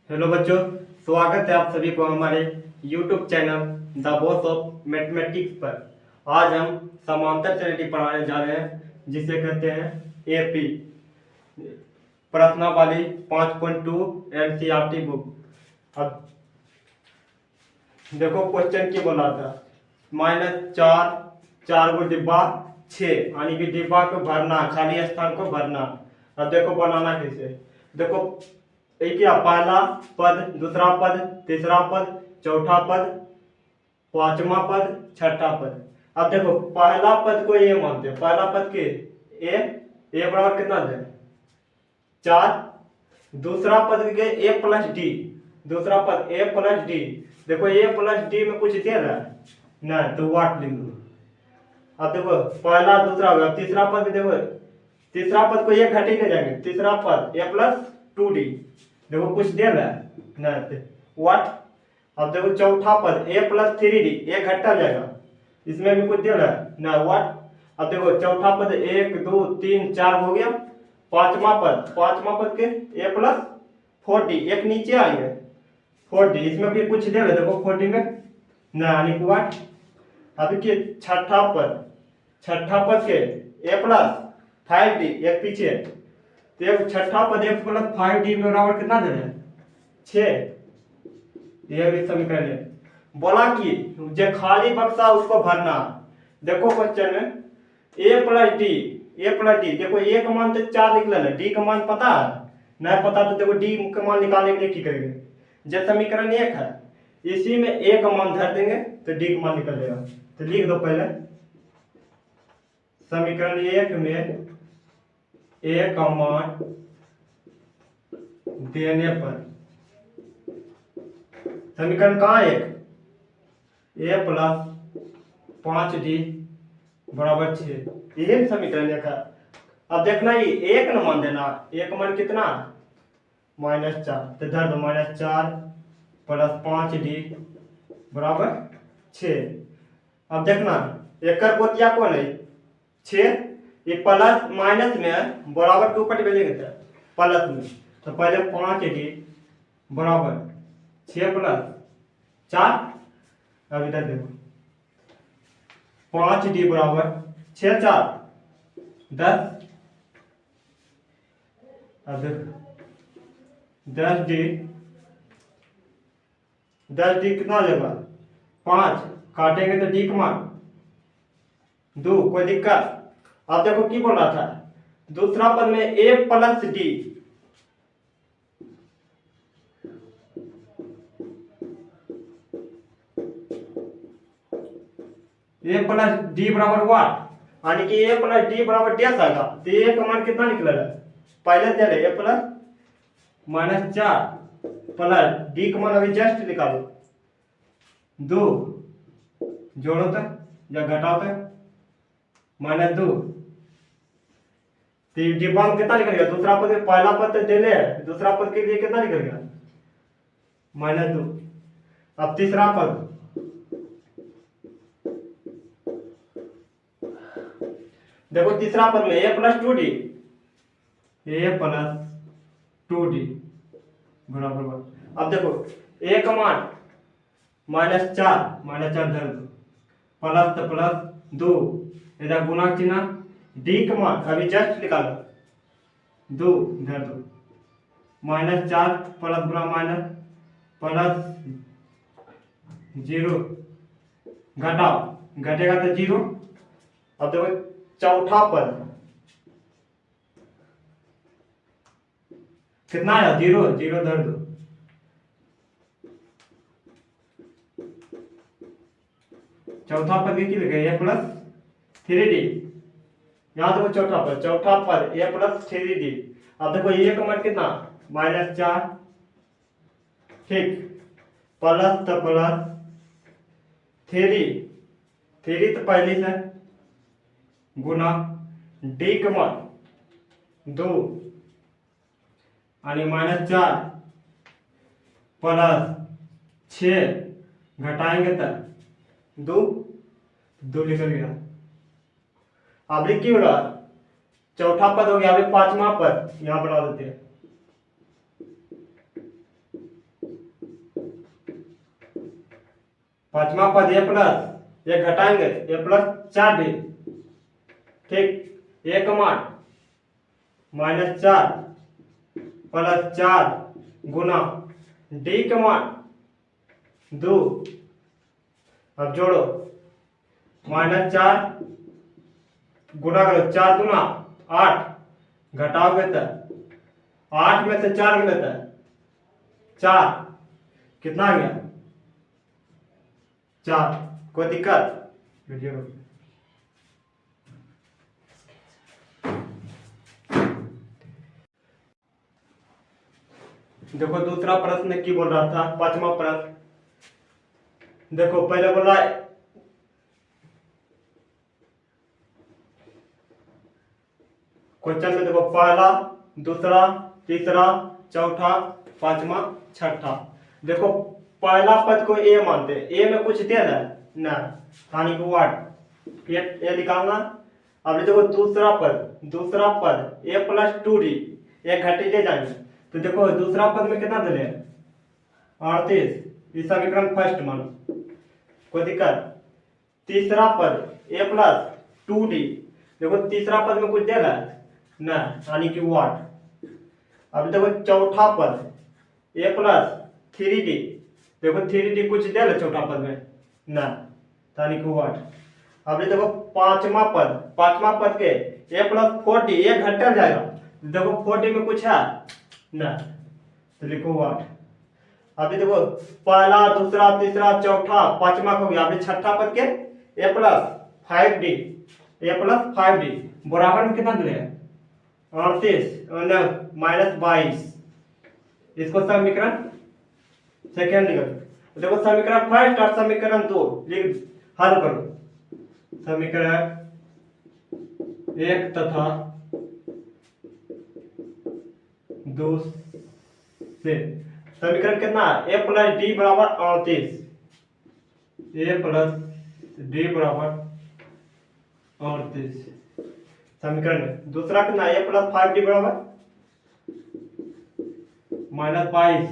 Hello बच्चों, स्वागत है आप सभी को हमारे YouTube channel the boss of mathematics पर। आज हम समांतर श्रेणी पढ़ाने जा रहे हैं जिसे कहते हैं एपी प्रश्नावली 5.2 एनसीईआरटी बुक। अब देखो क्वेश्चन की बोला था -4 4 गो डिब्बा 6 यानी कि डिब्बा को भरना, खाली स्थान को भरना। अब देखो बनाना कैसे। देखो एक क्या पहला पद, दूसरा पद, तीसरा पद, चौथा पद, पांचवा पद, छठा पद। अब देखो पहला पद को ए मानते हैं। पहला पद के ए बराबर कितना है 4। दूसरा पद के ए प्लस डी, दूसरा पद ए प्लस डी। देखो ए प्लस डी में कुछ दे रहा है नहीं तो वाट लिख दो। अब देखो पहला दूसरा होगा, तीसरा पद भी देखो, तीसरा पद को ये घट ही नहीं जाएंगे। तीसरा पद ए प्लस 2d, देखो कुछ दे रहा है नहीं वाट। अब देखो चौथा पद ए प्लस 3d, ए घटता जाएगा, इसमें भी कुछ दे रहा है ना वाट। अब देखो चौथा पद 1 2 3 4 हो गया। पांचवा पद के ए प्लस 4d, एक नीचे आएंगे 4d, इसमें भी कुछ दे रहा है देखो 4d में ना यानी वाट। अब के छठा पद के ए प्लस 5d, एक पीछे तो छठा पद ए प्लस 5d में बराबर कितना दे रहे हैं 6। यह भी समीकरण है। बोला कि जो खाली बक्सा उसको भरना। देखो क्वेश्चन में ए प्लस डी, देखो ए का मान तो 4 लिख लेना, डी का मान पता है नहीं पता तो देखो डी का मान निकालने के लिए क्या करेंगे। जो समीकरण 1 है इसी में ए का मान धर देंगे तो डी का मान निकल जाएगा। तो लिख दो पहले समीकरण 1 में ए का मान देने पर समीकरण कहाँ है ए प्लस 5d बराबर 6, यही समीकरण एक है। अब देखना ये एक न मान देना, एक मान कितना -4, तो धर दो -4 प्लस 5d बराबर 6। अब देखना एक गोतिया कौन है 6, ये प्लस माइनस में बराबर 2 पट भेजेंगे प्लस में, तो पहले 5d बराबर 6 प्लस 4। अब इधर देखो 5d बराबर 6 4 10। अब देखो 10d कितना लेगा 5, काटेंगे तो d का मान 2, कोई दिक्कत। अब देखो की बोल रहा था दूसरा पद में a plus D, A plus D बराबर वाट, यानी कि ए प्लस डी बराबर डैश आएगा। तो ए का मान कितना निकलेगा पहले दे रहे ए प्लस -4 प्लस डी का मान अभी जस्ट निकालो 2, जोड़ो तो या घटाओ तो -2। तो डिब्बा में कितना निकल गया दूसरा पद, पहला पद तो दे ले, दूसरा पद के लिए कितना निकल गया -2। अब तीसरा पद देखो, तीसरा पद में ए प्लस 2d, ए प्लस 2d बराबर 1। अब देखो ए का मान -4 धर दो, प्लस तो प्लस 2, इधर गुना चिन्ह, डी का मान अभी जस्ट निकालो 2 धर दो, -4 प्लस गुना माइनस प्लस 0, घटाओ घटेगा तो 0। अब देखो चौथा पद कितना है 0 0 धर दो, चौथा पद की लिखे ए प्लस 3d। यहाँ देखो चौथा पद ए प्लस 3d। अब देखो ये का मान कितना -4, ठीक, प्लस तो प्लस 3 तो पहले से गुना डी का मान 2 यानी -4 प्लस 6, घटाएंगे तो 2 निकल गया। अब लिख क्यों रहा चौथा पद हो गया, अभी पांचवा पद यहां बना देते हैं पांचवा पद ए प्लस, ये घटाएंगे ए प्लस 4d, ठीक। ए कमान -4 प्लस 4 गुना डी कमान 2, अब जोड़ो -4 गुना करो, 4 गुना 8, घटाओगे तो 8 में से 4 गलत है 4, कितना आ गया 4। कोई दिक्कत? वीडियो रोक। देखो दूसरा प्रश्न की बोल रहा था, पांचवा प्रश्न देखो, पहले बोल रहा है क्वेश्चन में, देखो पहला, दूसरा, तीसरा, चौथा, पांचवा, छठा। देखो पहला पद को ए मानते हैं, ए में कुछ दे रहा है ना, यानी कि व्हाट, ये लिखाऊंगा। अब देखो दूसरा पद ए प्लस 2d, ये घटे ले जाएंगे, तो देखो दूसरा पद में कितना दे 38, इस समीकरण फर्स्ट मानो, कोई दिक्कत? तीसरा पद ए प्लस 2d, देखो तीसरा पद में कुछ दे रहा है ना, यानी कि व्हाट। अब देखो चौथा पद ए प्लस 3d, देखो 3d कुछ दे रहा चौथा पद में ना, यानी कि व्हाट। अब देखो पांचवा पद के ए प्लस 4d, ये घटल जाएगा, देखो 4d में कुछ है ना, तो लिखो व्हाट। अभी देखो पहला, दूसरा, तीसरा, चौथा, पांचवा हो गया, अभी छठा पद के ए प्लस 5d बराबर में कितना दिले 38 -22, इसको समीकरण सेकेंड लिखो। देखो समीकरण फर्स्ट और समीकरण 2 लिख हल करो। समीकरण 1 तथा 2 से समीकरण कितना है, ए प्लस डी बराबर 38, ए प्लस डी बराबर 38 समीकरण में। दूसरा कितना, ए प्लस 5d बराबर -22।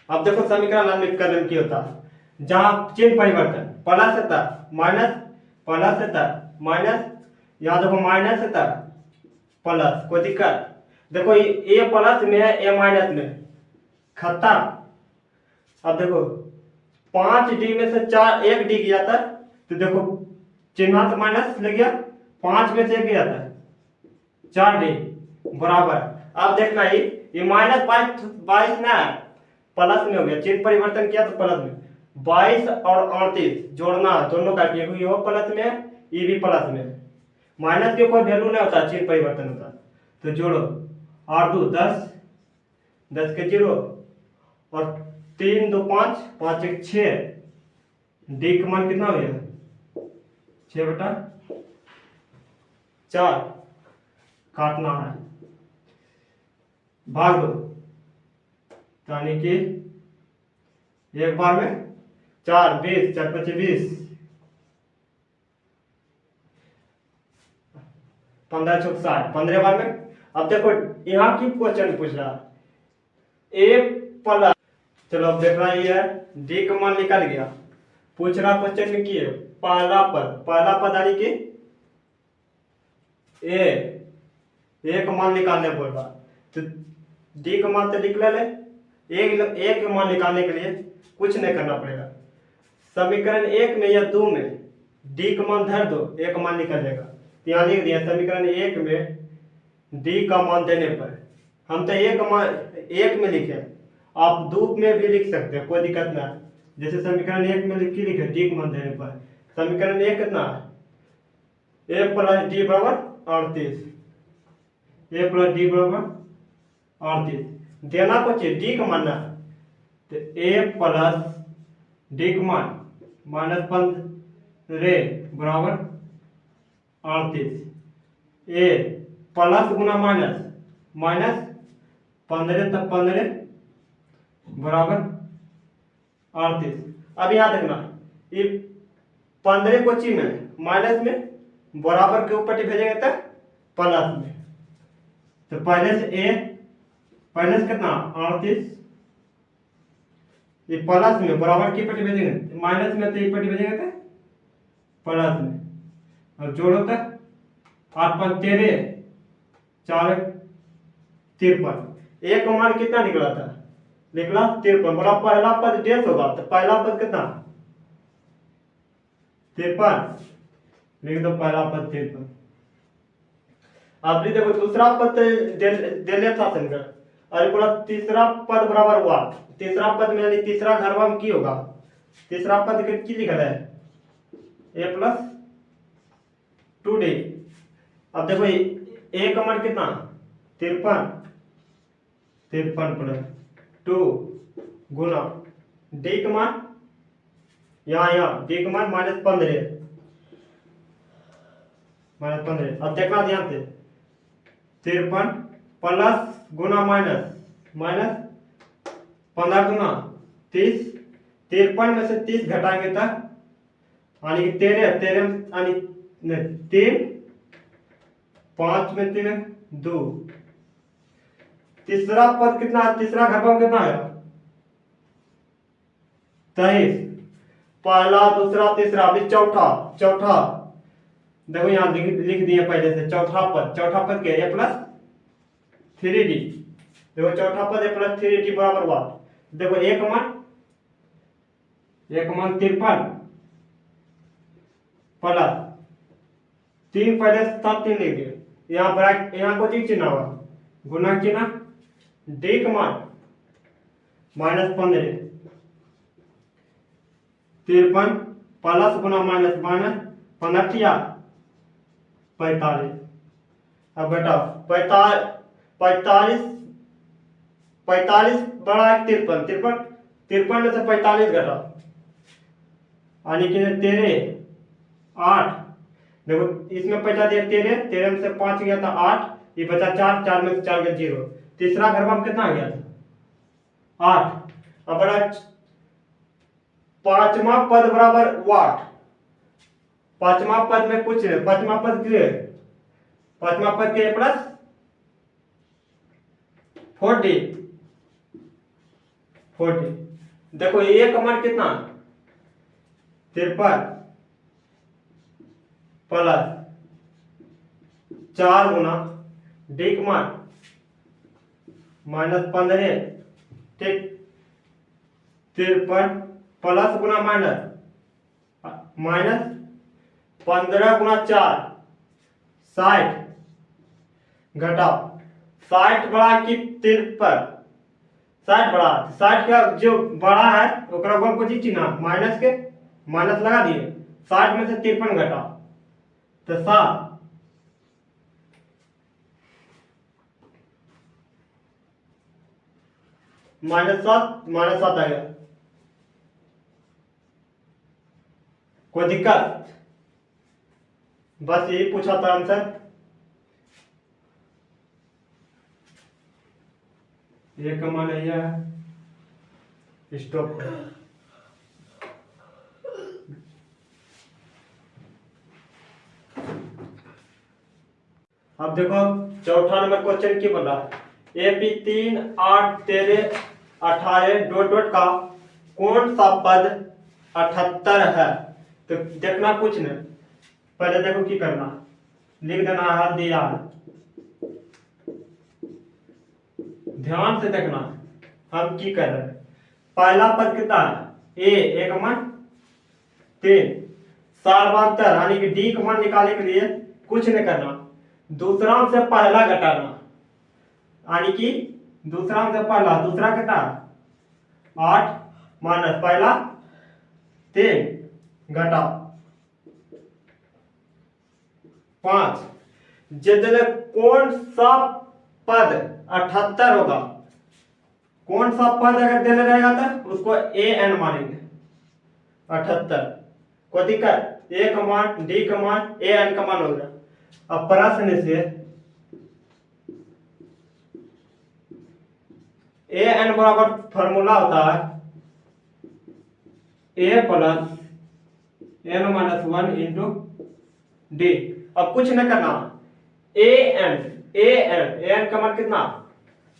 अब देखो समीकरण हल करने में क्या होता है, जहां चिन्ह परिवर्तन प्लस होता माइनस, प्लस होता माइनस, यहाँ देखो माइनस होता प्लस, कोई दिक्कत? देखो ए प्लस में है, ए माइनस में, खत्ता। अब देखो 5d में से 1d गया था, तो देखो चिन्ह माइनस लग गया, 5 में से 1 गया था 4d बराबर। अब देखना ये माइनस 22 ना प्लस में हो गया, चिन्ह परिवर्तन किया तो प्लस में, 22 और 38 जोड़ना, दोनों का ये हो प्लस में, ये भी प्लस में, माइनस के कोई वैल्यू नहीं होता, चिन्ह परिवर्तन होता, तो जोड़ो 8 2 10, 10 के 0 और 3 2 5, 5 1 6, डी का मान कितना हो गया 6/4, काटना है, भाग दो, यानी कि एक बार में 4 20, 4 5 20, 15 चौक 60, 15 बार में। अब देखो यहाँ की क्वेश्चन पूछ रहा ए प्लस, चलो अब देख रहा है डी का मान निकल गया, पूछ रहा क्वेश्चन में की है पहला पद यानी कि ए का मान निकालने बोल रहा, तो डी का मान तो लिख ले, एक का मान निकालने के लिए कुछ नहीं करना पड़ेगा, समीकरण 1 में या 2 में डी का मान धर दो, एक मान निकल जाएगा। यहाँ लिख दिया समीकरण 1 में डी का मान देने पर, हम तो एक में लिखे, आप 2 में भी लिख सकते हैं, कोई दिक्कत ना। जैसे समीकरण 1 में लिखे डी का मान देने पर, समीकरण 1 कितना है ए प्लस डी बराबर 38, ए प्लस डी बराबर 38, देना कुछ डी का मान ना, तो ए प्लस डी का मान -15 बराबर 38, ए प्लस गुना माइनस, -15 तक 15 बराबर 38। अब याद रखना ये 15 को चिन्ह में माइनस में, बराबर के ऊपर भेजेंगे तो प्लस में, तो पहले से कितना 38 ये प्लस में बराबर की पट्टी भेजेंगे, माइनस में तो एक पट्टी भेजेंगे तो प्लस में। अब जोड़ो तो 8 5 13 4 53। एक का मान कितना निकला था, निकला 53। बोला पहला पद डेस होगा तो पहला पद कितना 53, लिख दो पहला पद 53। अब भी देखो दूसरा पद दे लेता था, अरे बोला तीसरा पद बराबर हुआ, तीसरा पद में यानी तीसरा घरवा में की होगा, तीसरा पद की लिखा है a प्लस 2d। अब देखो a का मान कितना 53, 53 प्लस 2 गुना d का मान यहाँ d का मान -15, -15। अब देखना ध्यान से 53 प्लस गुना माइनस, माइनस 15 गुना 30, 53 में से 30 घटाएंगे तब यानी 13, 13 यानी 3 5 में 3 2। तीसरा पद कितना, तीसरा घरवा कितना है 23। पहला दूसरा तीसरा अभी चौथा, चौथा देखो यहाँ लिख दिए पहले से चौथा पद, चौथा पद क्या है a प्लस 3d। देखो चौथा पद a प्लस 3d बराबर हुआ, देखो एक मान 53 प्लस 3 पहले 7 3 लिख दिए, यहाँ ब्रैकेट यहाँ को चिन्ह हुआ गुना चिन्ह d का मान -15, 53 प्लस गुना माइनस माइनस 15 45। अब बेटा 45 बड़ा है 53, 53 में से 45 घटा यानी कि 13 8। देखो इसमें 50 दिया 13, 13 में से 5 गया था 8, ये बचा 4, 4 में से 4 गया 0। तीसरा घरवा में कितना आ गया था 8। अब बड़ा पांचवा पद बराबर 8, पांचवा पद में कुछ नहीं, पांचवा पद क्या है, पांचवा पद के प्लस 40। देखो ये का मान कितना 53 प्लस 4 गुना d का मान -15, ठीक 53 प्लस गुना माइनस 15 गुना 4 60 घटाओ 60 बड़ा कि 53, 60 बड़ा, 60 का जो बड़ा है ओकरा को कुछ चिन्ह माइनस के माइनस लगा दिए, 60 में से 53 घटाओ तो 7, -7 आ गया। कोई दिक्कत, बस यही पूछा था आंसर। ये का मान है स्टॉप। अब देखो चौथा नंबर क्वेश्चन की बन रहा है AP 3 8 13 18 डॉट डॉट का कौन सा पद 78 है। तो देखना कुछ नहीं, पहले देखो की करना, लिख देना है दिया, ध्यान से देखना हम की कर रहे हैं। पहला पद कितना है ए का मान 3, सार्वंतर यानी कि डी का मान निकालने के लिए कुछ नहीं करना, दूसरा से पहला घटाना यानी कि दूसरा से पहला, दूसरा कितना 8 माइनस पहला 3 घटाओ 5। जितने कौन सा पद 78 होगा, कौन सा पद अगर देने रहेगा तो उसको ए एन मानेंगे 78। कोई दिक्कत, ए का मान डी का मान ए एन का मान होगा। अब प्रश्न से ए एन बराबर फॉर्मूला होता है A plus N minus 1 into D. अब कुछ न करना, ए एन का मान कितना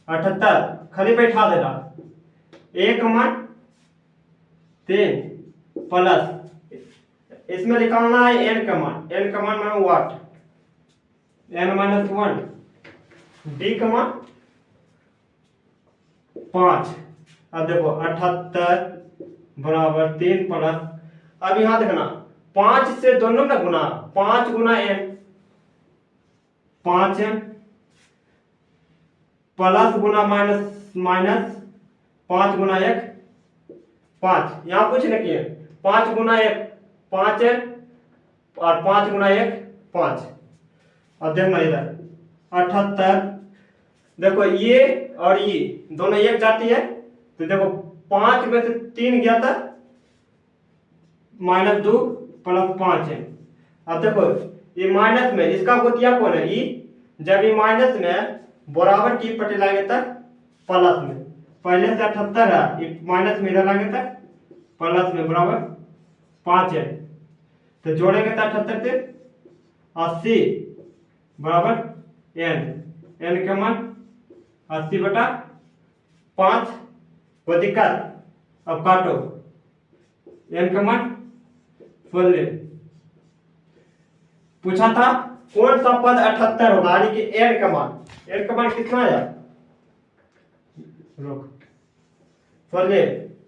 78, खाली बैठा देना, ए का मान 3 प्लस इसमें निकालना है n का मान, n का मान मानो वाट, n माइनस 1, d का मान 5। अब देखो 78 बराबर 3 प्लस, अब यहां देखना 5 से दोनों में गुना, 5 गुना n 5n प्लस गुना माइनस माइनस 5 गुना 1 5, यहां कुछ नहीं किए, 5 गुना 1 5n और 5 गुना 1 5। अब देखना इधर 78, देखो ये और ये दोनों एक जाती है, तो देखो 5 में से 3 गया था, -2 प्लस 5n। अब देखो ये माइनस में इसका गोतिया कौन है, ई, जब ये माइनस में बराबर की पट्टी लाएंगे तक प्लस में, पहले से 78 है, ये माइनस में इधर लाएंगे तक प्लस में बराबर 5n, तो जोड़ेंगे तो 78 से 80 बराबर n, n का मान 80/5, कोई दिक्कत? अब काटो, n का मान 16। पूछा था कौन सा पद 78 होगा, यानी कि n का मान, n का मान कितना है? रुक 16,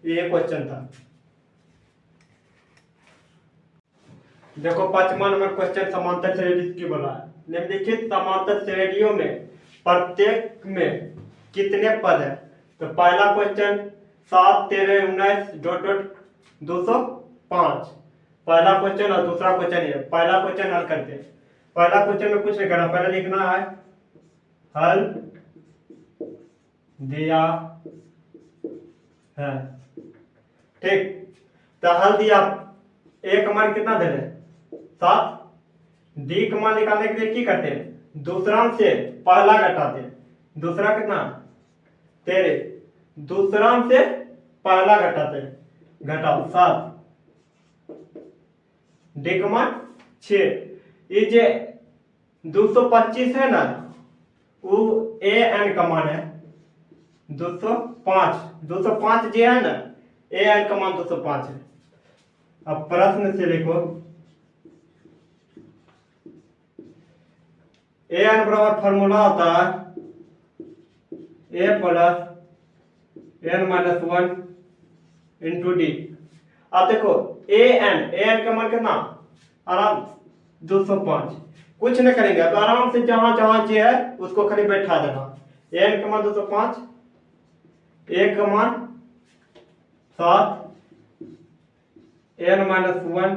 ये क्वेश्चन था। देखो 5वां नंबर क्वेश्चन समांतर श्रेणी की बोला है, निम्नलिखित समांतर श्रेणियों में प्रत्येक में कितने पद है? तो पहला क्वेश्चन 7 13 19 डॉट डॉट 205, पहला क्वेश्चन और दूसरा क्वेश्चन है। पहला क्वेश्चन हल करते हैं। पहला क्वेश्चन में कुछ नहीं करना, पहले लिखना है हल दिया है, ठीक। तो हल दिया, ए का मान कितना दे रहे 7, डी का मान निकालने के लिए क्या करते हैं, दूसरा से पहला घटाते हैं, दूसरा कितना 13, दूसरा से पहला घटाते हैं, घटाओ 7, डी का मान 6। ये जे 225 है ना, वो ए एन का मान है 205, 205 जे है ना, ए एन का मान 205 है। अब प्रश्न से लिखो, ए एन बराबर फॉर्मूला होता है A plus N minus 1 into D. अब देखो ए एन का मान कितना, आराम 205, कुछ नहीं करेंगे, तो आराम से जहां जहां जे है उसको खाली बैठा देना। एन का मान 205, ए का मान 7, एन माइनस 1,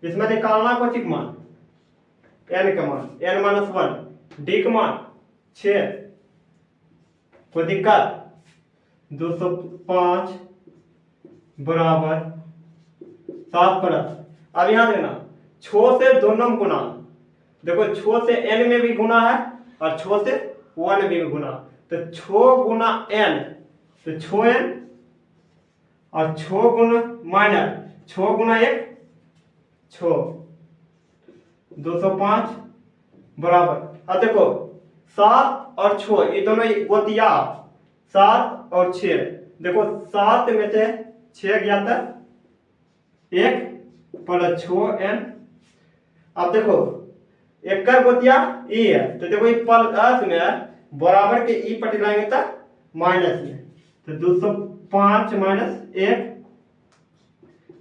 इसमें निकालना को चिक मान, एन का मान एन माइनस 1, डी का मान 6, कोई दिक्कत? 205 बराबर 7 प्लस, अब यहां देना 6 से दोनों में गुना, देखो 6 से n में भी गुना है और 6 से 1 में भी गुना, तो 6 गुना n, तो 6n और 6 गुना माइनस 6 गुना 1 6, 205 बराबर। अब देखो 7 और 6 ये दोनों गोतिया, 7 और 6, देखो 7 में से 6 गया था 1 प्लस 6n। अब देखो एक कर गोतिया ई है, तो देखो ये प्लस में बराबर के ई पट्टी लाएंगे तो माइनस में, तो 205 माइनस 1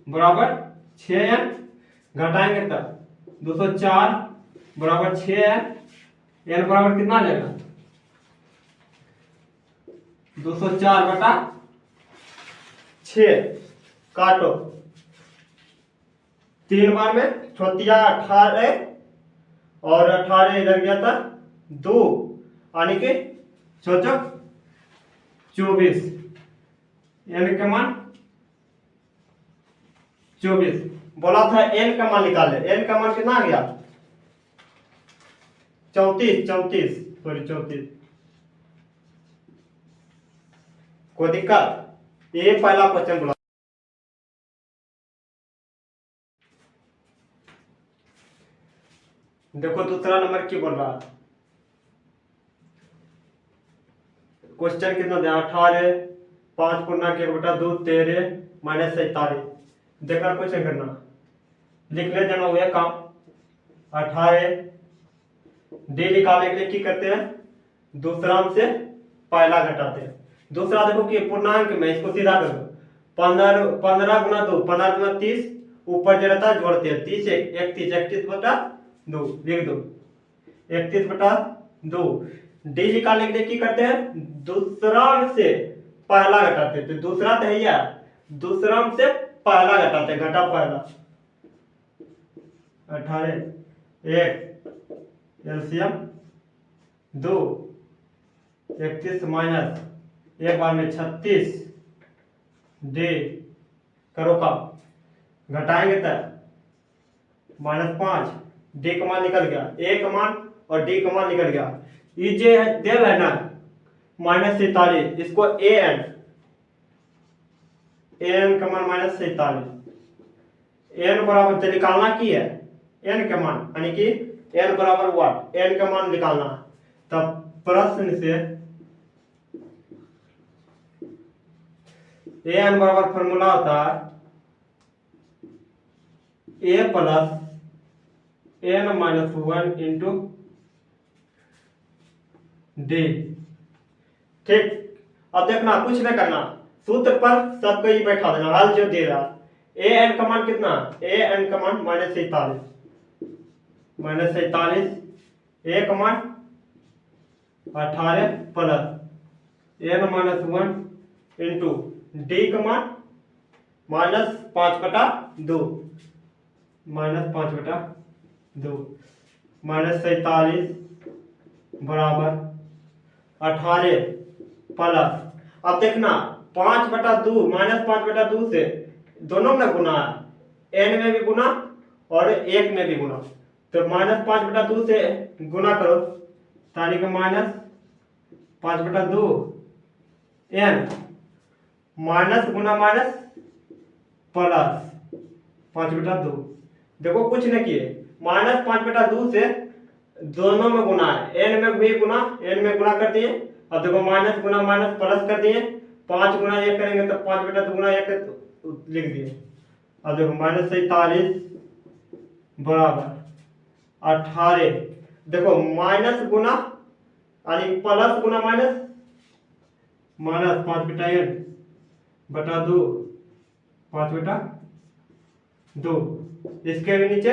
बराबर 6n, घटाएंगे तो 204 बराबर 6n, n बराबर कितना लेगा 204/6, काटो 3 बार में 18 और 18 इधर गया था 2, यानी कि 24, n का मान 24। बोला था n का मान निकाले, n का मान कितना आ गया 34, सॉरी 34, कोई दिक्कत? ये पहला क्वेश्चन बोला। देखो दूसरा नंबर की बोल रहा है, क्वेश्चन कितना दिया 18 5 × 1/2 13 -47 देखना कुछ नहीं करना, लिख ले जाना हुआ काम 18 डी निकालने के लिए की करते हैं दूसरांश से पहला घटाते हैं। दूसरा देखो कि पूर्णांक में इसको सीधा करो 15 × 2 15 × 30 ऊपर जो रहता है जोड़ते हैं 30 31 31/2 लिख दो 31/2 डी निकालने के लिए की करते हैं दूसरांश से पहला घटाते हैं। तो दूसरा तो है यार, दूसरांश से पहला घटाते हैं, घटा पहला 18 1 एलसीएम 2 31 माइनस एक बार में 36 डी करो का घटाएंगे तब -5 डी का मान निकल गया, ए का मान और डी का मान निकल गया। ये जे देव है ना -47 इसको एन का मान -47 एन बराबर से निकालना की है एन का मान यानी कि एन बराबर 1 एन का मान निकालना। तब प्रश्न से एन बराबर फॉर्मूला होता है A plus N minus 1 into D. ठीक, अब देखना कुछ नहीं करना, सूत्र पर सबको ही बैठा देना, हल जो दे रहा ए एन का मान कितना, ए एन का मान -47 ए का मान 18 plus N minus 1 into d का मान -5/2 -47 बराबर 18 प्लस अब देखना 5/2 -5/2 से दोनों में गुना है, एन में भी गुना और एक में भी गुना। तो -5/2 से गुना करो तानी का -5/2 एन माइनस गुना माइनस प्लस 5/2। देखो कुछ नहीं किए, -5/2 से दोनों में गुना है, एन में भी गुना, एन में गुना कर दिए। अब देखो माइनस गुना माइनस प्लस कर दिए, 5 × 1 करेंगे तो 5/2 × 1 लिख दिए। अब देखो -47 बराबर 18 देखो माइनस गुना यानी प्लस गुना माइनस -5/2 5/2 इसके भी नीचे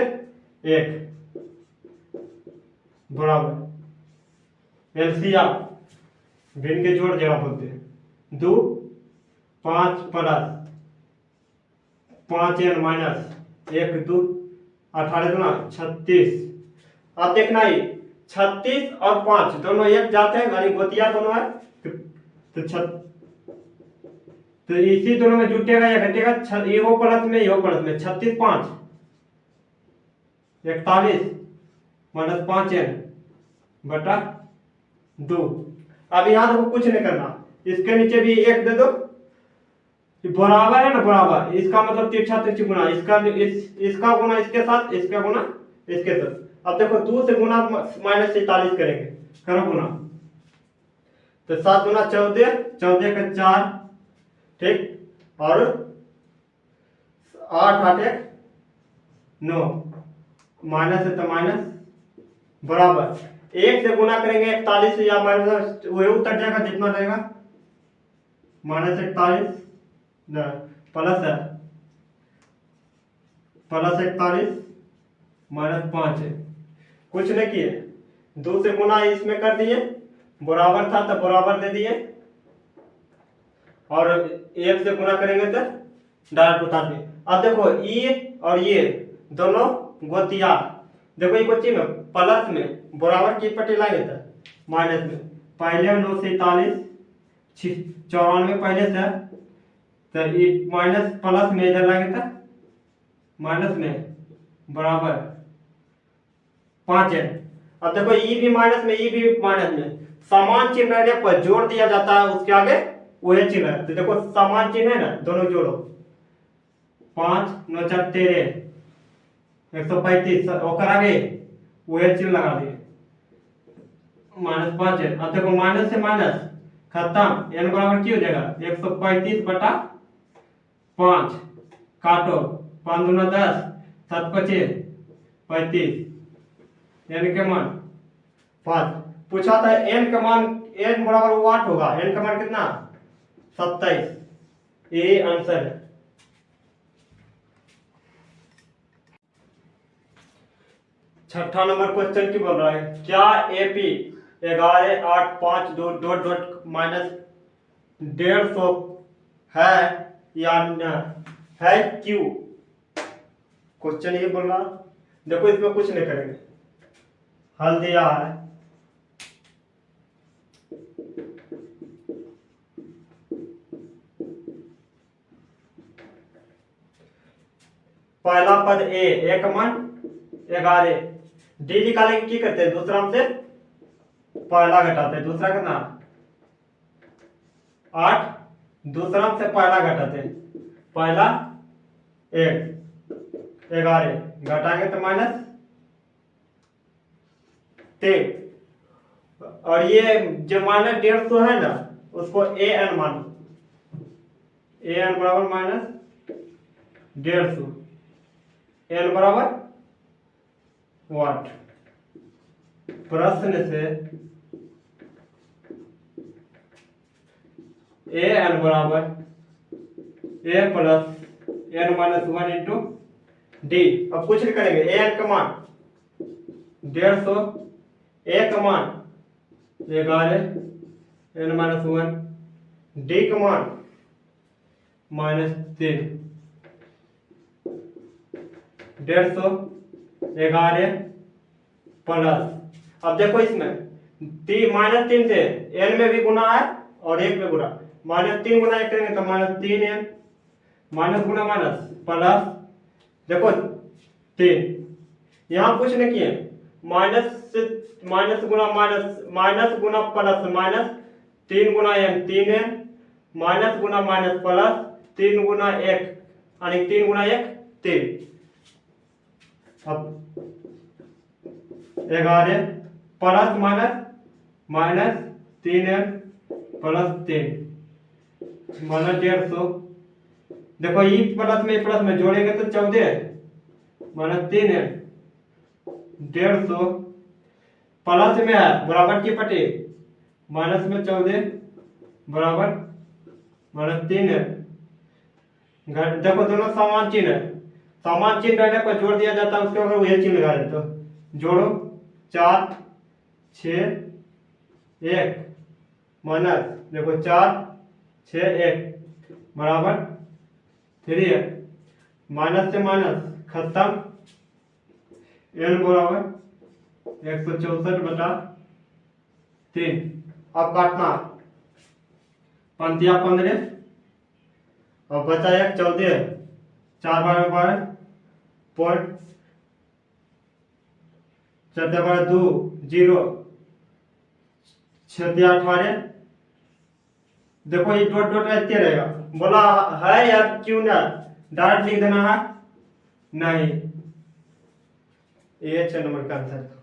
1 बराबर एलसीएम भिन्न के जोड़ जगह बोलते हैं 2 5 प्लस 5n माइनस 1 2 18 गुना 36। अब देखना ही 36 और 5 दोनों एक जाते हैं यानी गोतिया दोनों है तो इसी दोनों में जुटेगा या घटेगा, ये हो प्लस में 36 5 41 -5n/2। अब यहाँ देखो कुछ नहीं करना, इसके नीचे भी 1 दे दो, बराबर है ना, बराबर इसका मतलब तिरछा तिरछी गुना, इसका गुना इसके साथ, इसका गुना इसके साथ। अब देखो 2 से गुना -47 करेंगे, करो गुना तो 7 गुना 14 14 का 4 ठीक, और 8 8 1 9 माइनस है तो माइनस बराबर 1 से गुना करेंगे 41 या माइनस वही उतर जाएगा जितना रहेगा -41 प्लस है +41 -5 है। कुछ नहीं किए, 2 से गुना इसमें कर दिए, बराबर था तो बराबर दे दिए, और 1 से गुना करेंगे तो डायरेक्ट उतार दिए। अब देखो ये और ये दोनों गोतिया, देखो ये गोती में प्लस में बराबर की पट्टी लाएंगे तो माइनस में, पहले 9 से 41 94 पहले से, तो ये माइनस प्लस में इधर लाएंगे तो माइनस में बराबर 5 है। अब देखो ये भी माइनस में, ये भी माइनस में, समान चिन्ह रहने पर जोड़ दिया जाता है, उसके आगे वही चिन्ह है। तो देखो समान चिन्ह है ना, दोनों जोड़ो, 5 9 4 13 135 और आगे वही चिन्ह लगा दिए, -5 है। अब देखो माइनस से माइनस खत्म। एन बराबर की हो जाएगा 135/5। काटो, 5 दूना 10, 7 पचे 35। एन के मान 5 पूछा था। एन का मान एन बराबर 8 होगा। एन का मान कितना 27। ये आंसर है। छठा नंबर क्वेश्चन की बोल रहा है, क्या एपी 11,852 माइनस 150 है या न है क्यू। क्वेश्चन ये बोल रहा। देखो इसमें कुछ नहीं करेंगे, हल दिया है। पहला पद ए का मान 11। डी निकालेंगे की करते हैं, दूसरा से पहला घटाते हैं। दूसरा कितना 8, दूसरा से पहला घटाते हैं। पहला 1 11 घटाएंगे तो -3। और ये जो -150 है ना, उसको ए एन मानो। ए एन बराबर -150, एन बराबर वाट। प्रश्न से ए एन बराबर A plus N -1 into D. अब कुछ नहीं करेंगे। ए एन का मान 150, ए का मान 11, एन -1, डी का मान -3। 150 11 प्लस, अब देखो इसमें -3 से एन में भी गुना है और 1 में गुना। -3 गुना 1 करेंगे तो -3n, माइनस गुना माइनस प्लस। देखो 3, यहाँ कुछ नहीं किए। माइनस गुना माइनस, माइनस गुना प्लस, -3 गुना n 3n, माइनस गुना माइनस प्लस 3 गुना 1 यानी 3 गुना 1 3। अब 11 प्लस -3n प्लस 3 -150। देखो ये प्लस में जोड़ेंगे तो 14 -3n 150 प्लस में है बराबर की पट्टी, माइनस में 14 बराबर -3n। देखो दोनों समान चिन्ह है। समान चिन्ह रहने पर जोड़ दिया जाता है, उसके ऊपर वही चिन्ह लगा देते हो। जोड़ो 4 6 1 माइनस, देखो 4 6 1 बराबर 3 है। माइनस से माइनस खत्म। एन बराबर 164/3। अब काटना, पंतिया 15 और बचा 1 14, 4 12 12 पॉइंट 4 12 2 0 6 18। देखो ये डॉट डॉट रहते रहेगा। बोला है या क्यों ना, डायरेक्ट लिख देना है नहीं। ये 6 नंबर का आंसर।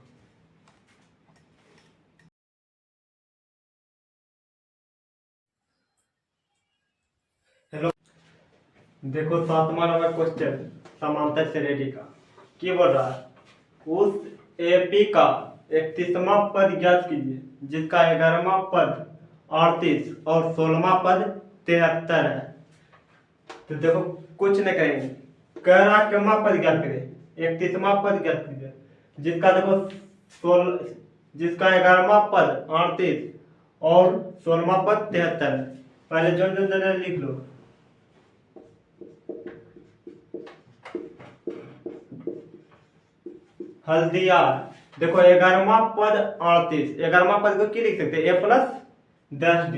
हेलो, देखो 7वां नंबर क्वेश्चन समांतर श्रेणी का क्या बोल रहा है। उस एपी का 31वां पद ज्ञात कीजिए जिसका 11वां पद 38 और 16वां पद 73 है। तो देखो कुछ नहीं करेंगे, कह रहा क्यों पद ज्ञात करें। 31वां पद ज्ञात कीजिए जिसका देखो 16, जिसका 11वां पद 38 और 16वां पद 73 है। पहले जो लिख लो। हल्दिया, देखो 11वां पद 38, 11वां पद को क्या लिख सकते हैं, a प्लस 10d।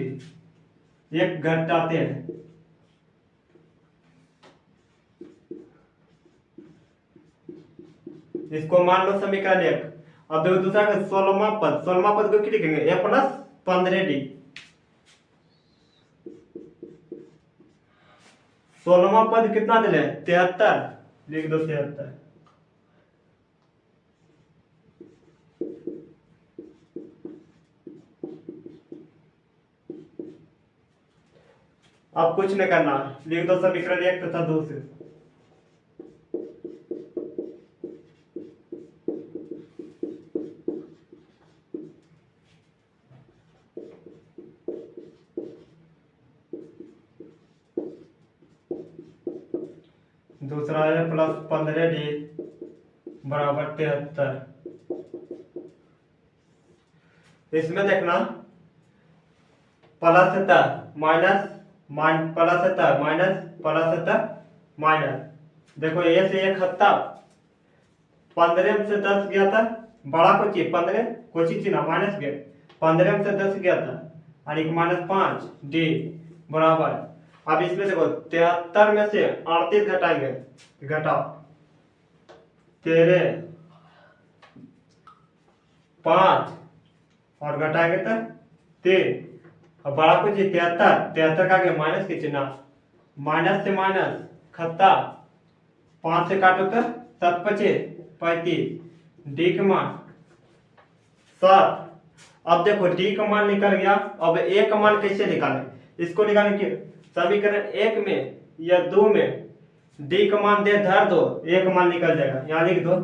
एक घटाते हैं, इसको मान लो समीकरण 1। अब देखो दूसरा 16वां पद, 16वां पद को क्या लिखेंगे, a प्लस 15d। 16वां पद कितना दिले 73, लिख दो 73। अब कुछ नहीं करना, लिख दो समीकरण 1 तथा 2 से। दूसरा है +15d बराबर 73। इसमें देखना +70 माइनस +70 माइनस, देखो ए से एक हत्ता 15 से 10 गया था, बड़ा कोची 15 कोची चिन्ह माइनस गया, 15 से 10 गया था और एक -5 डी बराबर। अब इसमें देखो 73 में से 38 घटाएंगे, घटाओ 13 5 और घटाएंगे तो 3, और बड़ा कुछ 73 का आगे माइनस के चिन्ह, माइनस से माइनस खत्ता 5 से काटो तो 7 5 35, डी का मान 7। अब देखो डी का मान निकल गया, अब ए का मान कैसे निकालें, इसको निकालने की समीकरण 1 में या 2 में डी का मान दे धर दो, ए का मान निकल जाएगा, यहाँ लिख दो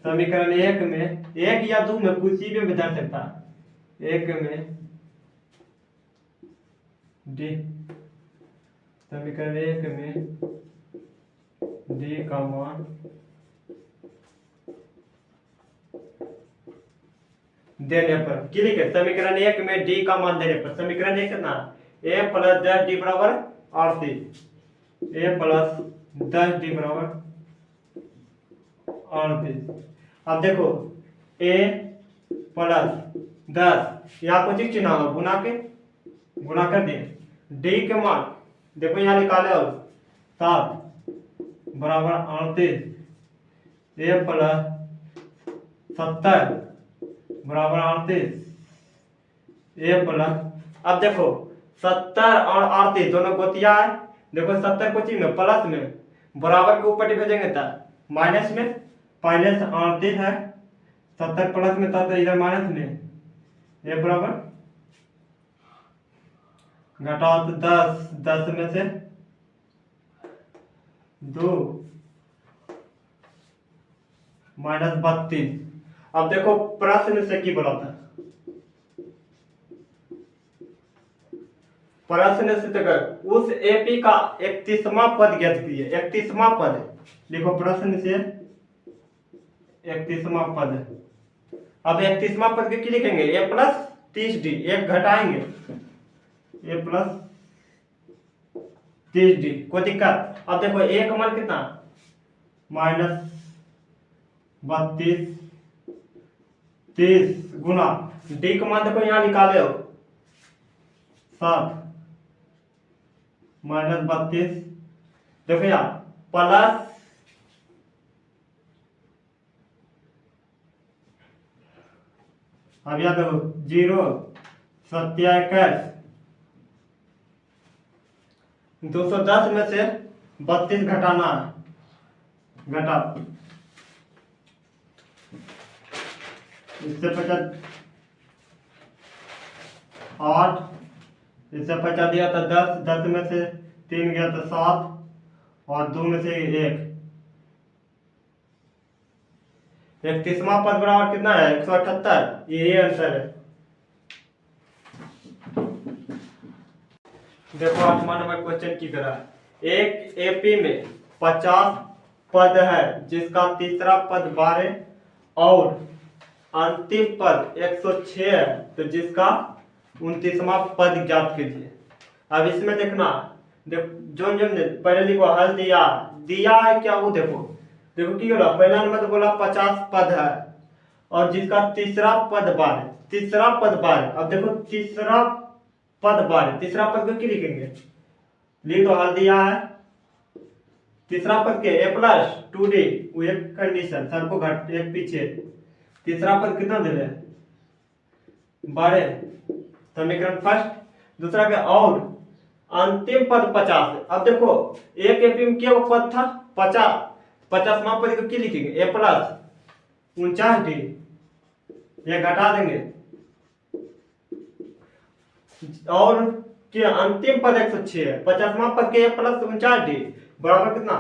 समीकरण 1 में, 1 या 2 में किसी भी धर सकता, 1 में डी, समीकरण 1 में डी का मान देने पर, क्लिक है, समीकरण 1 में डी का मान देने पर, समीकरण 1 कितना a + 10d बराबर 38, a + 10d बराबर 38। अब देखो a + 10, यहाँ कुछ चिन्ह होगा गुना कर दिए, डी के मान देखो यहाँ निकाले और 7 बराबर 38, a + 70 बराबर 38, a +, अब देखो 70 और 38 दोनों गोतिया है, देखो 70 को चिन्ह में प्लस में बराबर के ऊपर भेजेंगे तो माइनस में, पहले से 38 है 70 प्लस में था तो इधर माइनस में, ये बराबर घटाओ तो 10 में से 2 -32। अब देखो प्रश्न से की बोला था, प्रश्न से तक उस एपी का 31वां पद ज्ञात कीजिए, 31वां पद लिखो, प्रश्न से 31वां पद। अब 31वां पद के लिखेंगे a + 30d, एक घटाएंगे a + 30d, कोई दिक्कत। अब देखो a का मान कितना -32, 30 गुना डी का मान देखो यहाँ निकाले हो 7 -32, देखो यहाँ प्लस अब यहाँ देखो 0 27 210 में से 32 घटाना है, घटा इससे 8, इससे 50 दिया था 10 में से 3 गया तो 7 और 2 में से 1, 31वां पद बराबर कितना है 178, ये आंसर है। देखो 8वां नंबर क्वेश्चन की तरह, एक एपी में 50 पद है जिसका तीसरा पद 12 और अंतिम पद 106 है, तो जिसका 29वां पद ज्ञात कीजिए। अब इसमें देखना, जो पहले लिखो हल दिया है क्या, वो देखो की बोला, पहला नंबर बोला 50 पद है और जिसका तीसरा पद 12, तीसरा पद 12। अब देखो तीसरा पद 12, तीसरा पद को क्या लिखेंगे, लिख दो हल दिया है, तीसरा पद के a + 2d, वो एक कंडीशन सर को घट एक पीछे, तीसरा पद कितना दे रहे 12, समीकरण फर्स्ट। दूसरा के और अंतिम पद 50। अब देखो एक एपी में क्या पद था 50, 50वां पद को क्या लिखेंगे a + 49d, ये घटा देंगे और क्या अंतिम पद 106 है। 50वां पद के प्लस 49d बराबर कितना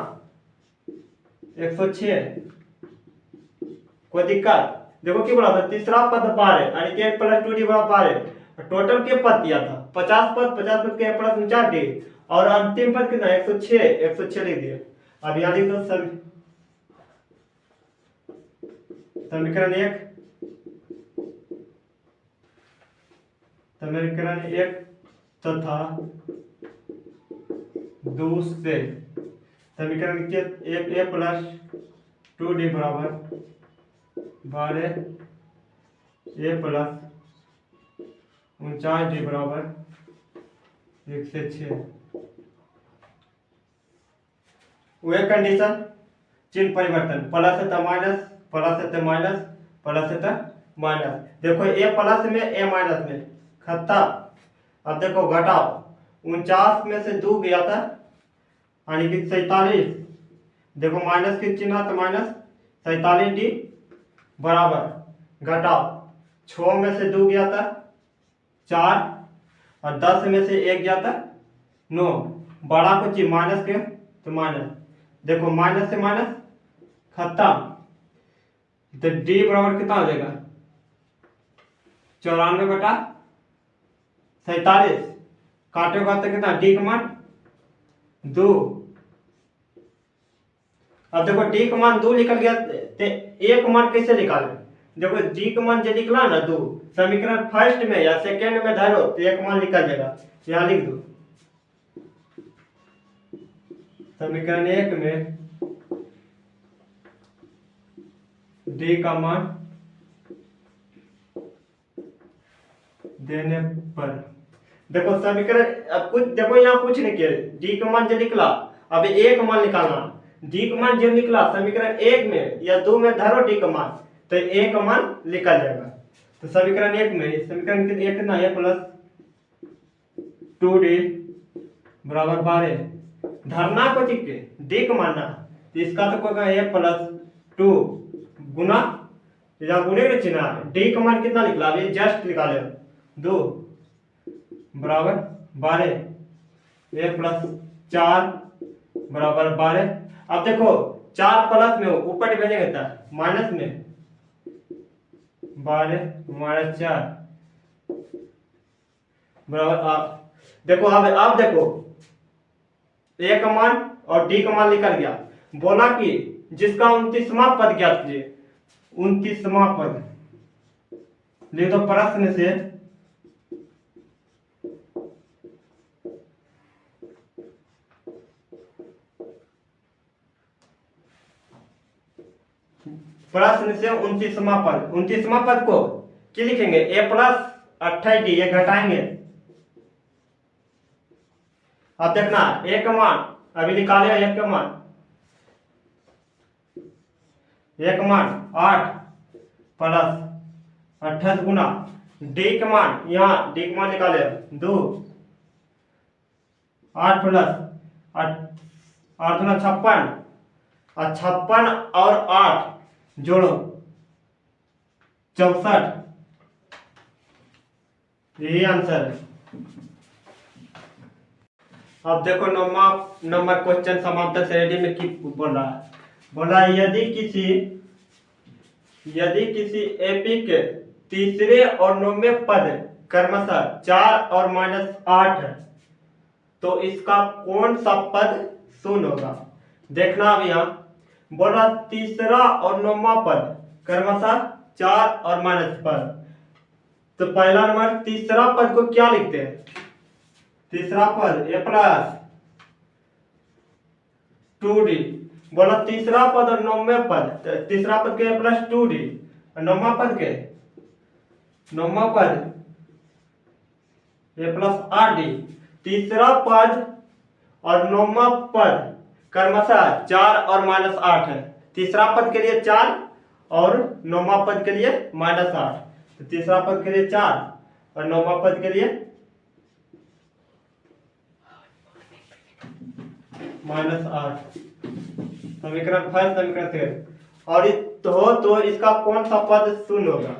106। कोई दिक्कत? देखो क्या बोला था, तीसरा पद 12 यानी के प्लस 2d बराबर 12। टोटल के पद दिया था 50 पद के प्लस 49d और अंतिम पद कितना 106 लिख दिए। अब यहाँ लिख दो समीकरण 1 तथा दूसरे समीकरण के 1a प्लस 2d बराबर 12 a प्लस 49d बराबर 106। वह कंडीशन चिन्ह परिवर्तन प्लस है तो माइनस, प्लस है तो माइनस, प्लस है तो माइनस। देखो ए प्लस में ए माइनस में खत्ता। अब देखो घटाओ 49 में से 2 गया था यानी कि 47। देखो माइनस के चिन्ह तो माइनस 47d बराबर घटाओ 6 में से 2 गया था 4 और 10 में से 1 गया था 9। बड़ा कुछ माइनस के तो माइनस। देखो माइनस से माइनस खत्म तो d बराबर कितना हो जाएगा 94/47। काटेगा तो कितना d का मान 2। अब देखो d का मान 2 निकल गया तो a का मान कैसे निकाले? देखो d का मान जो निकला ना 2 समीकरण फर्स्ट में या सेकेंड में धरो तो a का मान निकल जाएगा। यहाँ लिख दो समीकरण 1 में d का मान देने पर देखो समीकरण अब कुछ देखो यहाँ कुछ नहीं किया d का मान जो निकला अब a का मान निकालना। d का मान जो निकला समीकरण 1 में या 2 में धरो d का मान तो a का मान निकल जाएगा। तो समीकरण 1 में समीकरण 1 कितना a प्लस 2d बराबर 12 धरना को ठीक है d का मानना तो इसका तो होगा a प्लस 2 गुना या गुणे के चिन्ह d का मान कितना निकला अभी जस्ट निकाले 2 बराबर 12 a प्लस 4 बराबर 12। अब देखो 4 प्लस में हो ऊपर भेजेंगे तो माइनस में 12 माइनस 4 बराबर आप देखो अब देखो a का मान और d का मान निकल गया। बोला कि जिसका 29वां पद ज्ञात कीजिए। 29वां पद लिख दो प्रश्न से प्रश्न से 29वां पद। 29वां पद को क्या लिखेंगे a प्लस 28d ये घटाएंगे। अब देखना a का मान अभी निकाले a का मान 8 प्लस 28 गुना d का मान यहाँ d का मान निकाले 2 8 प्लस 8 गुना 56 और 56 और 8 जोड़ो 64। यही आंसर है। अब देखो नंबर क्वेश्चन समाप्त श्रेणी में की बोल रहा है। बोला यदि किसी एपी के तीसरे और 9वें पद क्रमशः 4 और -8 है तो इसका कौन सा पद शून्य होगा? देखना अब यहाँ बोला तीसरा और 9वां पद क्रमशः 4 और माइनस पद। तो पहला नंबर तीसरा पद को क्या लिखते हैं? तीसरा पद a प्लस 2d बोला तीसरा पद और 9वें पद तीसरा पद के a प्लस 2d और 9वां पद के 9वां पद a प्लस 8d। तीसरा पद और 9वां पद क्रमशः 4 और -8 है। तीसरा पद के लिए 4 और 9वां पद के लिए -8। तो तीसरा पद के लिए 4 और 9वां पद के लिए -8। समीकरण फर्स्ट समीकरण सेकंड और तो इसका कौन सा पद शून्य होगा?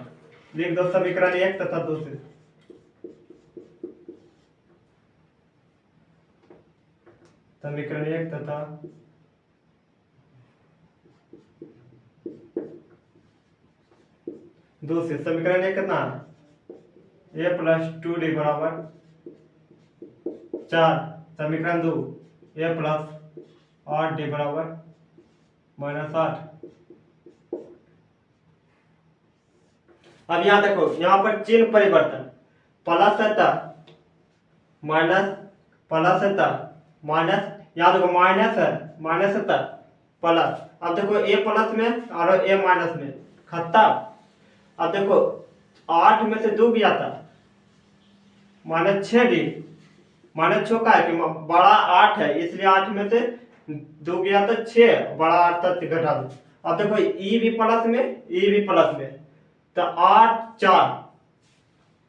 लिख दो समीकरण 1 तथा 2 से। समीकरण 1 तथा दूसरे समीकरण 1 कितना है a प्लस 2d बराबर 4। समीकरण 2 a प्लस 8d बराबर -8। अब यहाँ देखो, यहाँ पर चिन्ह परिवर्तन, प्लस होता माइनस, प्लस होता माइनस, यहाँ देखो माइनस है, माइनस होता प्लस। अब देखो ए प्लस में और ए माइनस में खत्ता। अब देखो 8 में से 2 गया था -6d, -6 का है कि बड़ा 8 है इसलिए 8 में से 2 गया तो 6, बड़ा 8 तक घटा दो। अब देखो ई भी प्लस में, ई भी प्लस में, तो 8 4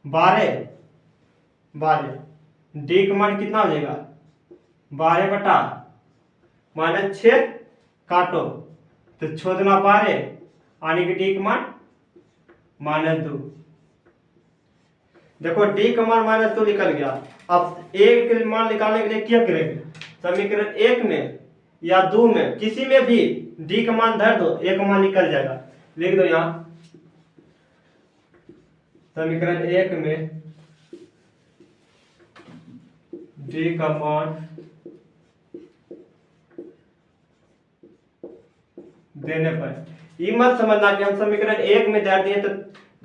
12, 12 डी का मान कितना हो जाएगा 12 बटा -6 काटो तो 6 दूना 12 आने की डी का मान -2। देखो डी का मान -2 निकल गया। अब ए के मान निकालने के लिए क्या करेंगे, समीकरण 1 में या 2 में किसी में भी डी का मान धर दो, ए का मान निकल जाएगा। लिख दो यहाँ समीकरण 1 में डी का मान देने पर ये मत समझना कि हम समीकरण 1 में धर दिए तो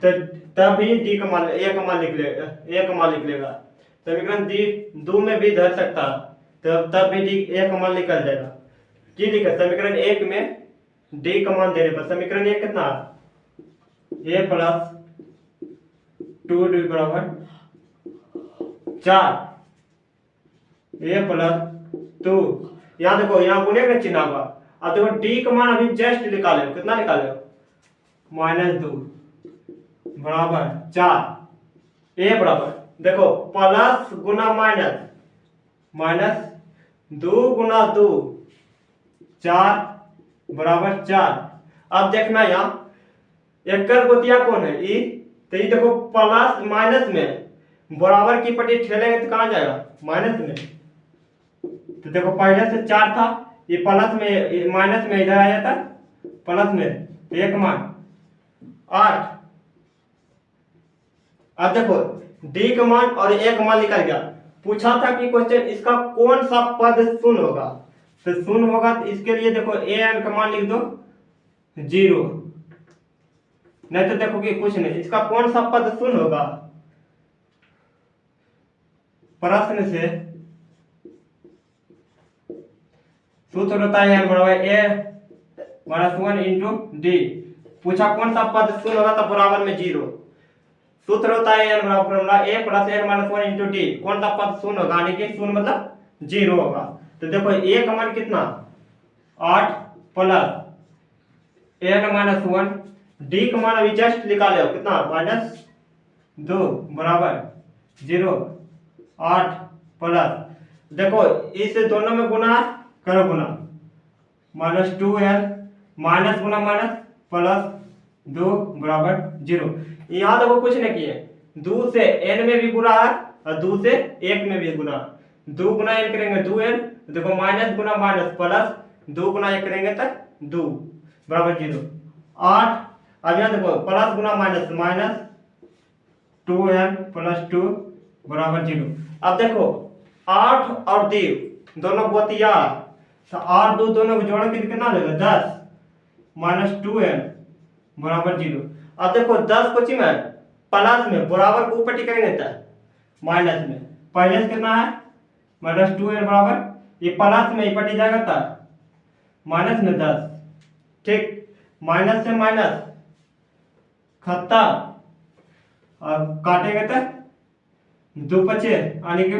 तभी डी का मान, ए का मान निकलेगा, ए का मान निकलेगा। समीकरण डी 2 में भी धर सकता तब भी डी ए का मान निकल जाएगा। की लिखा समीकरण 1 में डी का मान देने पर समीकरण 1 कितना ए प्लस 2d बराबर 4, ए प्लस 2, यहाँ देखो यहाँ गुने का चिन्ह होगा। अब देखो डी का मान अभी जस्ट निकाले, कितना निकाले -2 बराबर 4, ए बराबर देखो प्लस गुना माइनस, -2 गुना 2 4 बराबर 4। अब देखना यहाँ एक गोतिया कौन है ई, तो ये देखो प्लस माइनस में बराबर की पट्टी ठेलेंगे तो कहाँ जाएगा माइनस में। तो देखो पहले से 4 था, ये प्लस में माइनस में इधर आ जाता प्लस में, तो एक मान 8। अब देखो डी का मान और ए का मान निकल गया। पूछा था कि क्वेश्चन इसका कौन सा पद शून्य होगा, तो शून्य होगा तो इसके लिए देखो ए एन का मान लिख दो 0, नहीं तो देखो कि कुछ नहीं, इसका कौन सा पद शून्य होगा। प्रश्न से सूत्र होता है बराबर ए -1 इंटू डी। पूछा कौन सा पद शून्य होगा तो बराबर में 0। सूत्र होता है n बराबर a plus n minus 1 into D. कौन सा पद शून्य होगा, यानी कि शून्य मतलब 0 होगा। तो देखो a का मान कितना 8 प्लस n माइनस 1, डी का मान अभी जस्ट निकाले हो कितना -2 बराबर 0, 8 प्लस देखो इस दोनों में गुना करो, गुना -2n माइनस गुना माइनस प्लस 2 बराबर 0। यहाँ देखो कुछ नहीं किए, 2 से n में भी गुना है और 2 से 1 में भी गुना, 2 गुना n करेंगे 2n, देखो माइनस गुना माइनस प्लस 2 गुना 1 करेंगे तो 2 बराबर 0, 8। अब यहाँ देखो प्लस गुना माइनस माइनस 2n प्लस 2 बराबर 0। अब देखो 8 और 2 दोनों गोतिया, तो 8 2 दोनों को जोड़ के कितना देगा 10 माइनस 2n बराबर 0। अब देखो 10 को चिन्ह प्लस में बराबर को ऊपर करेंगे तो माइनस में, पहले से कितना है -2n बराबर ये प्लस में पटी जाएगा था माइनस में 10, ठीक, माइनस से माइनस खत्ता और काटेंगे तो 2 बचे यानी कि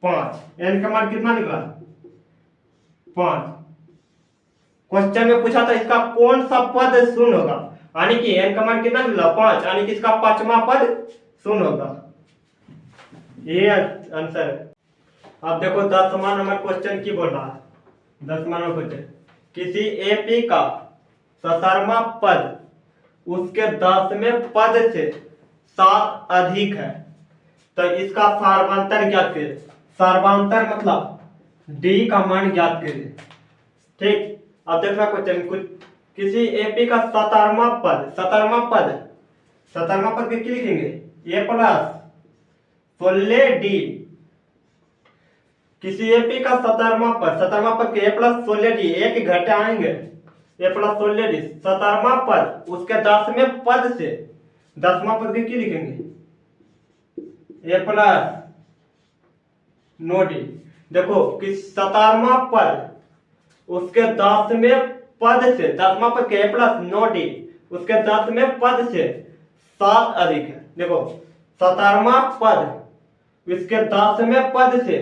5, n का मान कितना निकला 5। क्वेश्चन में पूछा था इसका कौन सा पद शून्य होगा, यानी कि n का मान कितना निकला 5, यानी कि इसका 5वां पद शून्य होगा, ये आंसर है। अब देखो 10वां नंबर क्वेश्चन की बोल रहा है, 10वां नंबर क्वेश्चन, किसी एपी का 17वां पद उसके 10वें पद से 7 अधिक है, तो इसका सार्वंतर क्या थे। सार्वंतर मतलब डी का मान ज्ञात कीजिए। ठीक, अब देखना क्वेश्चन कुछ, किसी एपी का 17वां पद, 17वां पद के क्या लिखेंगे, ए प्लस 16 डी। किसी एपी का 17वां पद के ए प्लस 16 डी, एक घटे आएंगे ए प्लस 16 डी, 17वां पद उसके 10वें पद से 10वां पद के क्या लिखेंगे, ए प्लस 9 डी। देखो कि 17वां पद उसके 10वें पद से, 10वां पद के ए प्लस 9 डी उसके 10वें पद से 7 अधिक है। देखो 17वां पद इसके 10वें पद से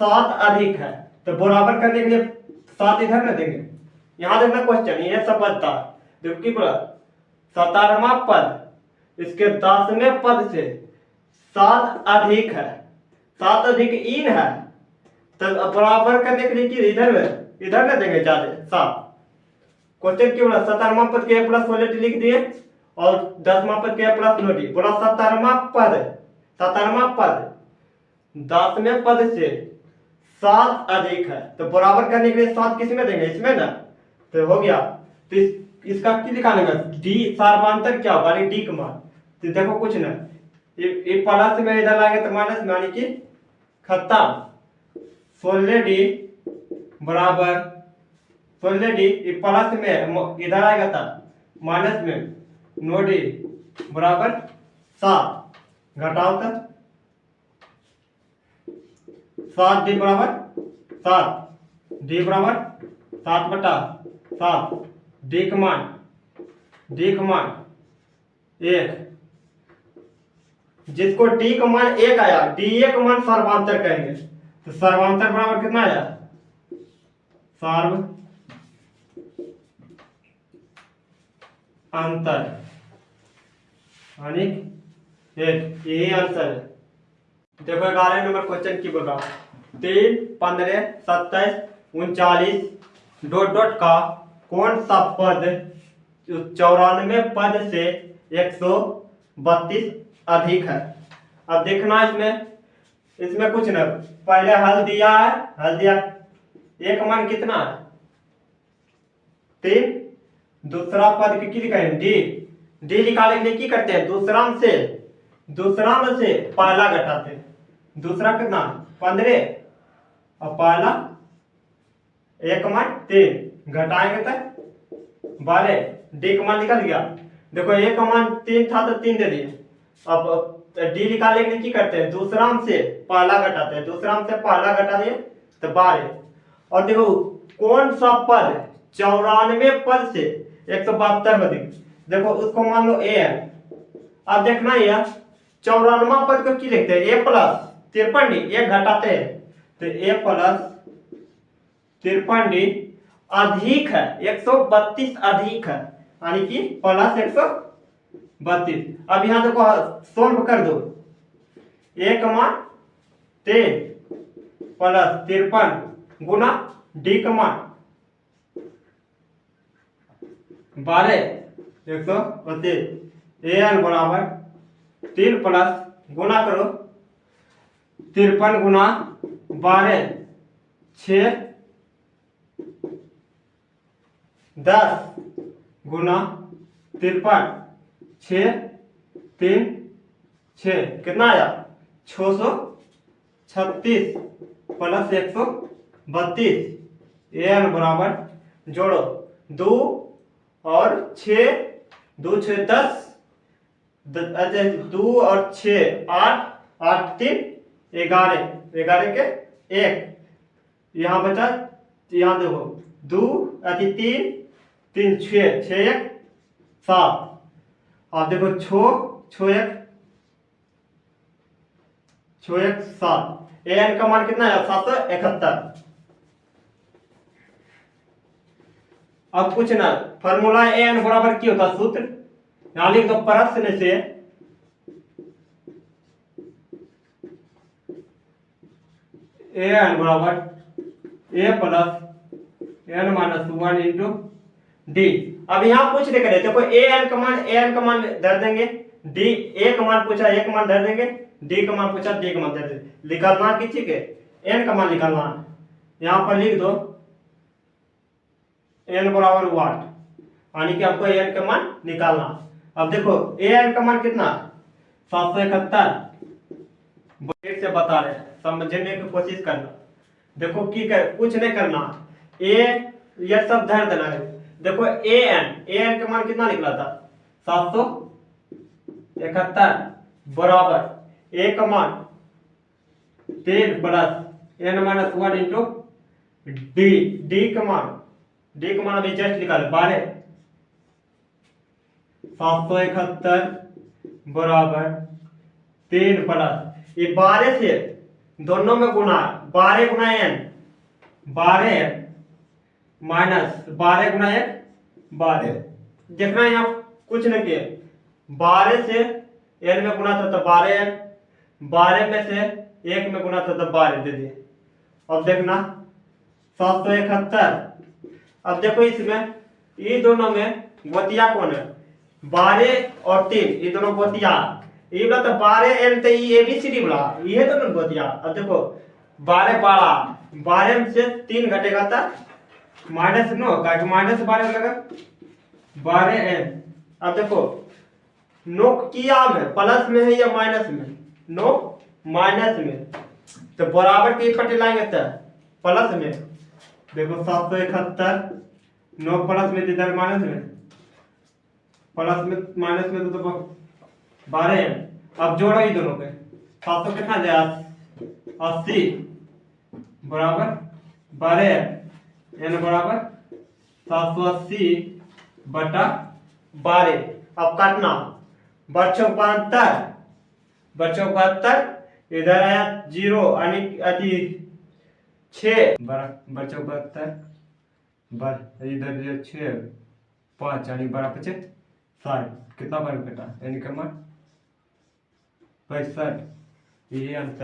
7 अधिक है, तो बराबर करने के लिए 7 इधर न देंगे। यहां देखना क्वेश्चन, ये सब बनता है। देखो कि 17वां पद इसके 10वें पद से 7 अधिक है, 7 अधिक इन है, तो बराबर करने के लिए कि इधर न देंगे ज्यादा 7। क्वेश्चन क्यों बोला, 17वां पद के प्लस 16 लिख दिए और 10वां पद के प्लस 9 बोला। 17वां पद 10वें पद से 7 अधिक है, तो बराबर करने के लिए 7 किस में देंगे, इसमें ना, तो हो गया। तो इसका क्या निकालेगा, डी सार्वधातर क्या होगा, डी का मान। तो देखो कुछ ना, ये प्लस में इधर लाएंगे तो माइनस में, यानी कि खत्म। 16 डी बराबर 16 डी प्लस में इधर आएगा था माइनस में 9 डी बराबर 7, घटाओ तो 7 डी बराबर 7, डी बराबर 7/7, डी का मान 1। जिसको डी का मान 1 आया, डी ए का मान सर्वांतर कहेंगे, तो सर्वांतर बराबर कितना आया, सर्व अंतर, यानी 1, यही आंसर है। देखो 11 नंबर क्वेश्चन की बोल रहा हूं, 3, 15, 27, 39 डॉट डॉट का कौन सा पद 94 पद से 132 अधिक है। अब देखना इसमें कुछ ना, पहले हल दिया, एक मान कितना है 3, दूसरा पद की लिखेंगे डी निकालने के लिए की करते हैं, दूसरा में से पहला घटाते हैं। दूसरा कितना 15 और पहला 1 मान 3, घटाएंगे तो 12, डी का मान निकल गया। देखो 1 का मान 3 था तो 3 दे दिए। अब डी निकालने के लिए की करते हैं, दूसरा में से पहला घटाते हैं, दूसरा में से पहला घटा दिए तो 12। और देखो कौन सा पद 94 पद से 172 अधिक, देखो उसको मान लो ए है। अब देखना यह 94वां पद को की लिखते हैं, ए प्लस 53 डी, एक घटाते हैं तो ए प्लस 53 डी अधिक है 132 अधिक है, यानी कि प्लस 132। अब यहां देखो सोल्व कर दो, 1 मान 3 प्लस 53 गुना डी का मान 12 132, एन बराबर 3 प्लस गुना करो 53 गुना 12 6 10 गुना 53 6 3 6 कितना आया 636 प्लस 132, एन बराबर जोड़ो 2 और 6, 2 6 10, 2 और 6 8, 8 3 11, 11 के 1, यहाँ बचा, यहाँ देखो 2 3 3 6 6 1 7। अब देखो 6 1 7, एन का मान कितना है 771। अब कुछ ना, फॉर्मूला एन बराबर क्या होता, सूत्र यहां लिख दो, प्रश्न से एन बराबर A plus N minus 1 into D. अब यहां पूछ दे करे, देखो एन का मान धर देंगे, डी ए का मान पूछा, ए का मान धर देंगे, डी का मान पूछा, डी का मान धर देंगे। निकालना किसी के एन का मान निकालना, यहाँ पर लिख दो n बराबर वाट, यानी कि आपको n का मान निकालना। अब देखो an का मान कितना 771, से बता रहे हैं, समझने की कोशिश करना। देखो कुछ नहीं करना, ये सब धर देना है। देखो an का मान कितना निकला था 771 बराबर a का मान 10 plus n minus 1 into d का मान अभी जस्ट निकाले 12। 771 बराबर 3 प्लस ये 12 से दोनों में गुना, 12 गुना n, 12 माइनस 12 गुना 1 12। देखना है यहाँ कुछ नहीं किए, 12 से n में गुना था तो 12n, 12 में से 1 में गुना था तो 12 दे दिए। अब देखना 771, अब देखो इसमें ये दोनों में गोतिया कौन है 12 और 3, ये दोनों गोतिया, ये बोला तो 12n तो ये ABCD बोला, ये दोनों गोतिया। अब देखो 12 में से 3 घटेगा तो माइनस 9 का माइनस 12 लगा 12n। अब देखो 9 किया में प्लस में है या माइनस में, 9 माइनस में, तो बराबर के पट्टी लाएंगे तो प्लस में। देखो 771 9 प्लस में इधर माइनस में, प्लस में माइनस में तो 12 है। अब जोड़ो ये दोनों के 700 कितना जाए 80 बराबर 12 n बराबर 780 बटा 12। अब काटना बच्चों 72 इधर आया 0 यानी अति 6 बच्चों 72 इधर 6 5 यानी 12 60, कितना बार कटा यानी कि 65, ये अंतर।